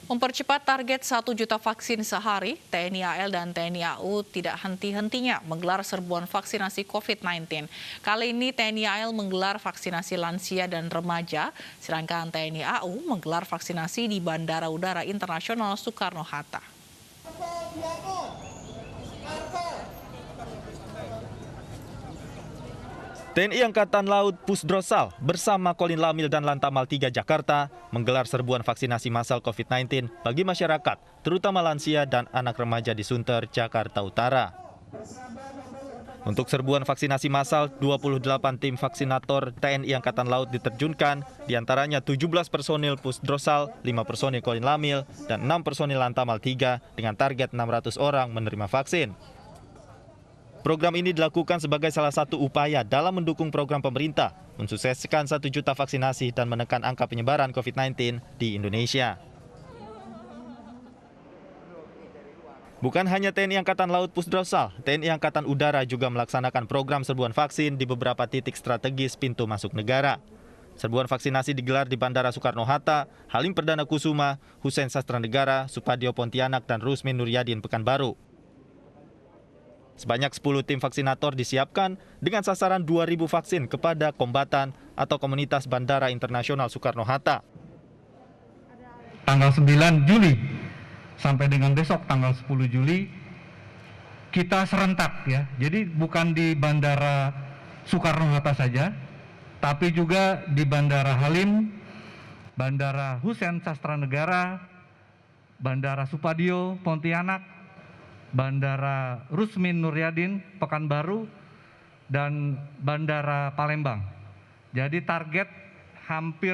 Mempercepat target 1 juta vaksin sehari, TNI AL dan TNI AU tidak henti-hentinya menggelar serbuan vaksinasi COVID-19. Kali ini TNI AL menggelar vaksinasi lansia dan remaja, sedangkan TNI AU menggelar vaksinasi di Bandara Udara Internasional Soekarno-Hatta. TNI Angkatan Laut Pusdrosal bersama Kolin Lamil dan Lantamal 3 Jakarta menggelar serbuan vaksinasi massal COVID-19 bagi masyarakat, terutama lansia dan anak remaja di Sunter, Jakarta Utara. Untuk serbuan vaksinasi massal, 28 tim vaksinator TNI Angkatan Laut diterjunkan, diantaranya 17 personil Pusdrosal, 5 personil Kolin Lamil, dan 6 personil Lantamal 3 dengan target 600 orang menerima vaksin. Program ini dilakukan sebagai salah satu upaya dalam mendukung program pemerintah mensukseskan 1 juta vaksinasi dan menekan angka penyebaran COVID-19 di Indonesia. Bukan hanya TNI Angkatan Laut Pusdrosal, TNI Angkatan Udara juga melaksanakan program serbuan vaksin di beberapa titik strategis pintu masuk negara. Serbuan vaksinasi digelar di Bandara Soekarno-Hatta, Halim Perdana Kusuma, Hussein Sastranegara, Supadio Pontianak, dan Rusmin Nuryadin Pekanbaru. Sebanyak 10 tim vaksinator disiapkan dengan sasaran 2.000 vaksin kepada kombatan atau komunitas Bandara Internasional Soekarno-Hatta. Tanggal 9 Juli sampai dengan besok tanggal 10 Juli kita serentak ya. Jadi bukan di Bandara Soekarno-Hatta saja, tapi juga di Bandara Halim, Bandara Hussein Sastranegara, Bandara Supadio Pontianak, Bandara Rusmin Nuryadin Pekanbaru, dan Bandara Palembang. Jadi target hampir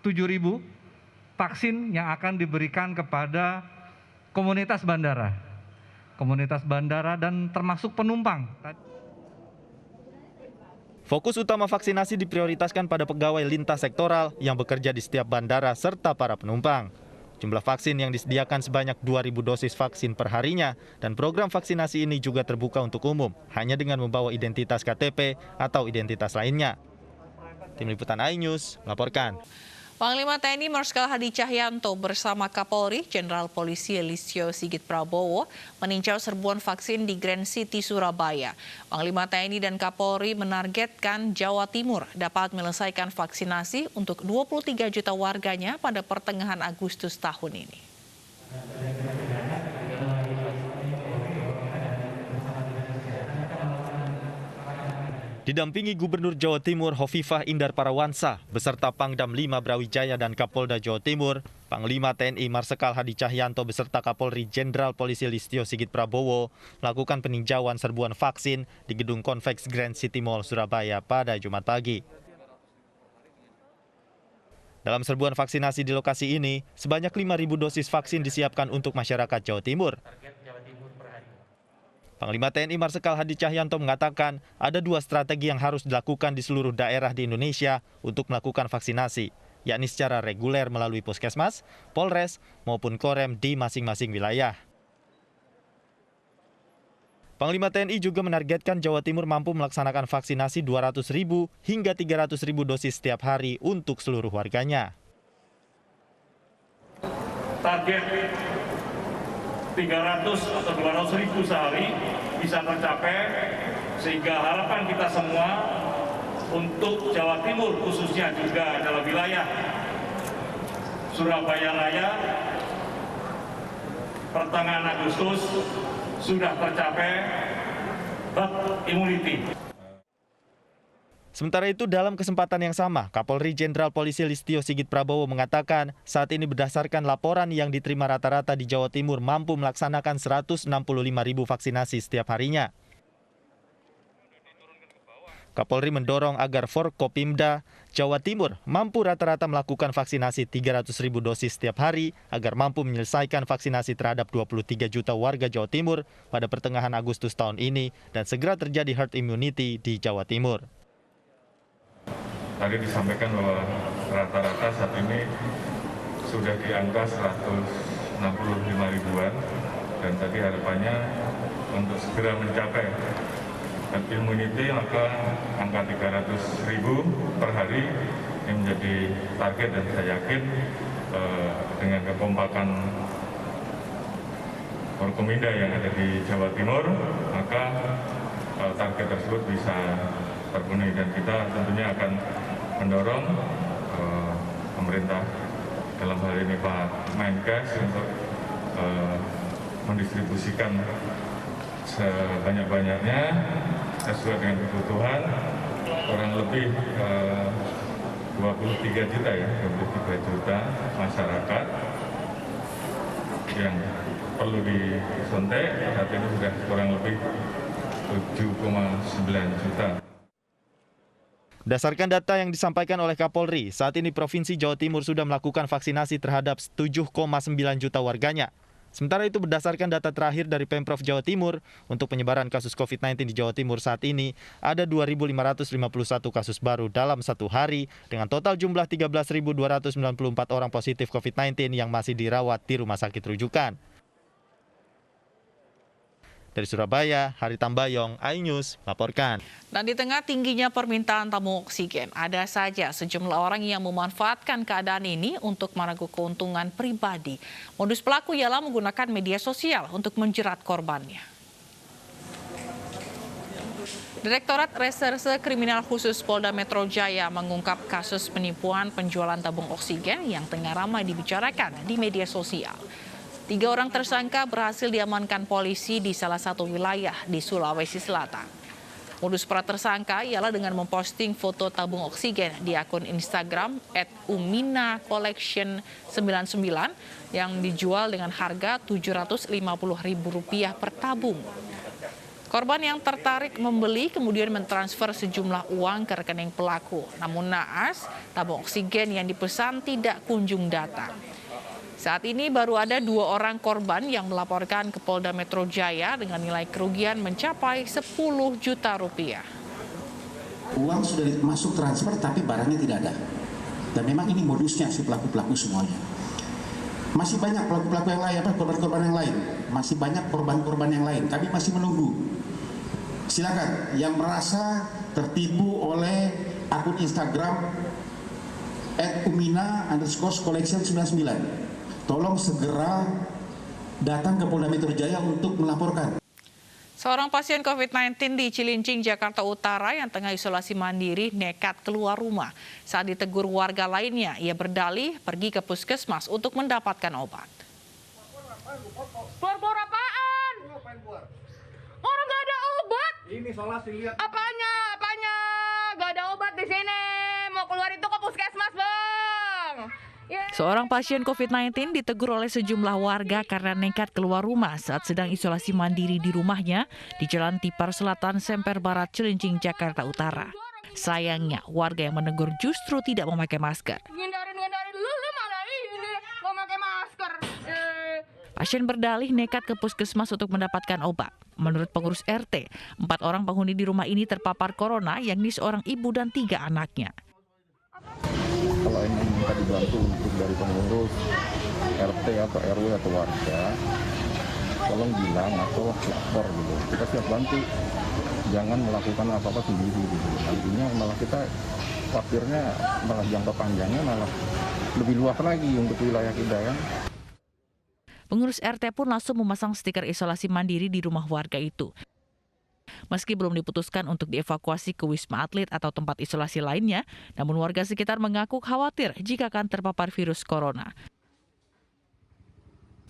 7.000 vaksin yang akan diberikan kepada komunitas bandara dan termasuk penumpang. Fokus utama vaksinasi diprioritaskan pada pegawai lintas sektoral yang bekerja di setiap bandara serta para penumpang. Jumlah vaksin yang disediakan sebanyak 2.000 dosis vaksin per harinya dan program vaksinasi ini juga terbuka untuk umum, hanya dengan membawa identitas KTP atau identitas lainnya. Tim Liputan iNews melaporkan. Panglima TNI Marsikal Hadi Cahyanto bersama Kapolri Jenderal Polisi Listio Sigit Prabowo meninjau serbuan vaksin di Grand City Surabaya. Panglima TNI dan Kapolri menargetkan Jawa Timur dapat menyelesaikan vaksinasi untuk 23 juta warganya pada pertengahan Agustus tahun ini. Didampingi Gubernur Jawa Timur Hovifah Indar Parawansa beserta Pangdam 5 Brawijaya dan Kapolda Jawa Timur, Panglima TNI Marsikal Hadi Cahyanto beserta Kapolri Jenderal Polisi Listio Sigit Prabowo melakukan peninjauan serbuan vaksin di Gedung Convex Grand City Mall Surabaya pada Jumat pagi. Dalam serbuan vaksinasi di lokasi ini, sebanyak 5.000 dosis vaksin disiapkan untuk masyarakat Jawa Timur. Panglima TNI Marsikal Hadi Cahyanto mengatakan ada 2 strategi yang harus dilakukan di seluruh daerah di Indonesia untuk melakukan vaksinasi, yakni secara reguler melalui Puskesmas, Polres, maupun Korem di masing-masing wilayah. Panglima TNI juga menargetkan Jawa Timur mampu melaksanakan vaksinasi 200.000 hingga 300.000 dosis setiap hari untuk seluruh warganya. Target 300 atau 200.000 sehari bisa tercapai, sehingga harapan kita semua untuk Jawa Timur khususnya juga adalah wilayah Surabaya Raya pertengahan Agustus sudah tercapai herd immunity. Sementara itu, dalam kesempatan yang sama, Kapolri Jenderal Polisi Listio Sigit Prabowo mengatakan saat ini berdasarkan laporan yang diterima rata-rata di Jawa Timur mampu melaksanakan 165.000 vaksinasi setiap harinya. Kapolri mendorong agar Forkopimda Jawa Timur mampu rata-rata melakukan vaksinasi 300.000 dosis setiap hari agar mampu menyelesaikan vaksinasi terhadap 23 juta warga Jawa Timur pada pertengahan Agustus tahun ini dan segera terjadi herd immunity di Jawa Timur. Tadi disampaikan bahwa rata-rata saat ini sudah di angka 165 ribuan dan tadi harapannya untuk segera mencapai herd immunity maka angka 300.000 per hari ini menjadi target dan saya yakin dengan kekompakan Forkominda yang ada di Jawa Timur, maka target tersebut bisa terpenuhi, dan kita tentunya akan mendorong pemerintah, dalam hal ini Pak Menkes, untuk mendistribusikan sebanyak-banyaknya sesuai dengan kebutuhan, kurang lebih 23 juta ya, 23 juta masyarakat yang perlu disuntik. Saat ini sudah kurang lebih 7,9 juta. Berdasarkan data yang disampaikan oleh Kapolri, saat ini Provinsi Jawa Timur sudah melakukan vaksinasi terhadap 7,9 juta warganya. Sementara itu berdasarkan data terakhir dari Pemprov Jawa Timur, untuk penyebaran kasus COVID-19 di Jawa Timur saat ini ada 2.551 kasus baru dalam satu hari, dengan total jumlah 13.294 orang positif COVID-19 yang masih dirawat di rumah sakit rujukan. Dari Surabaya, Hari Tambayong, iNews melaporkan. Dan di tengah tingginya permintaan tabung oksigen, ada saja sejumlah orang yang memanfaatkan keadaan ini untuk meragukan keuntungan pribadi. Modus pelaku ialah menggunakan media sosial untuk menjerat korbannya. Direktorat Reserse Kriminal Khusus Polda Metro Jaya mengungkap kasus penipuan penjualan tabung oksigen yang tengah ramai dibicarakan di media sosial. 3 orang tersangka berhasil diamankan polisi di salah satu wilayah di Sulawesi Selatan. Modus para tersangka ialah dengan memposting foto tabung oksigen di akun Instagram @umina_collection99 yang dijual dengan harga Rp750.000 per tabung. Korban yang tertarik membeli kemudian mentransfer sejumlah uang ke rekening pelaku. Namun naas, tabung oksigen yang dipesan tidak kunjung datang. Saat ini baru ada 2 orang korban yang melaporkan ke Polda Metro Jaya dengan nilai kerugian mencapai Rp10 juta. Uang sudah masuk transfer tapi barangnya tidak ada. Dan memang ini modusnya si pelaku-pelaku semuanya. Masih banyak pelaku-pelaku yang lain, korban-korban yang lain. Masih banyak korban-korban yang lain. Kami masih menunggu. Silakan yang merasa tertipu oleh akun Instagram @umina_collection99. Tolong segera datang ke Polda Metro Jaya untuk melaporkan. Seorang pasien COVID-19 di Cilincing, Jakarta Utara yang tengah isolasi mandiri nekat keluar rumah. Saat ditegur warga lainnya, ia berdalih pergi ke puskesmas untuk mendapatkan obat. Bor apaan? Orang nggak ada obat. Ini isolasi, lihat. Apanya? Nggak ada obat di sini. Mau keluar itu ke puskesmas, Bang. Seorang pasien COVID-19 ditegur oleh sejumlah warga karena nekat keluar rumah saat sedang isolasi mandiri di rumahnya di Jalan Tipar Selatan, Semper Barat, Cilincing, Jakarta Utara. Sayangnya, warga yang menegur justru tidak memakai masker. Ngindarin lu malah ini mau pakai masker. Pasien berdalih nekat ke puskesmas untuk mendapatkan obat. Menurut pengurus RT, 4 orang penghuni di rumah ini terpapar corona, yakni seorang ibu dan 3 anaknya. Kalau ingin minta dibantu untuk dari pengurus RT atau RW atau warga, tolong bilang atau lapor gitu. Kita siap bantu. Jangan melakukan apa-apa sendiri gitu. Nantinya malah kita khawatirnya malah jangka panjangnya malah lebih luas lagi untuk wilayah kita kan. Pengurus RT pun langsung memasang stiker isolasi mandiri di rumah warga itu. Meski belum diputuskan untuk dievakuasi ke Wisma Atlet atau tempat isolasi lainnya, namun warga sekitar mengaku khawatir jika akan terpapar virus corona.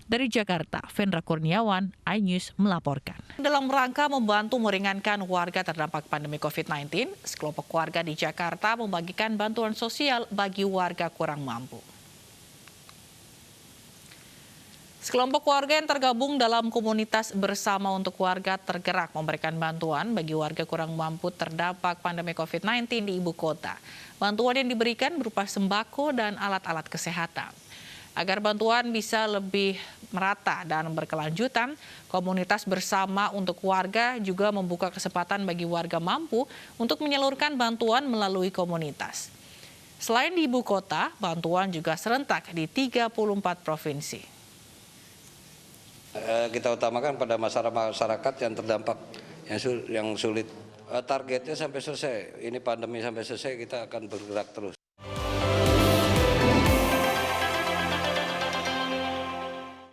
Dari Jakarta, Vendra Kurniawan, iNews melaporkan. Dalam rangka membantu meringankan warga terdampak pandemi COVID-19, sekelompok warga di Jakarta membagikan bantuan sosial bagi warga kurang mampu. Sekelompok warga yang tergabung dalam komunitas Bersama untuk Warga tergerak memberikan bantuan bagi warga kurang mampu terdampak pandemi COVID-19 di ibu kota. Bantuan yang diberikan berupa sembako dan alat-alat kesehatan. Agar bantuan bisa lebih merata dan berkelanjutan, komunitas Bersama untuk Warga juga membuka kesempatan bagi warga mampu untuk menyalurkan bantuan melalui komunitas. Selain di ibu kota, bantuan juga serentak di 34 provinsi. Kita utamakan pada masyarakat yang terdampak, yang sulit. Targetnya sampai selesai, ini pandemi sampai selesai kita akan bergerak terus.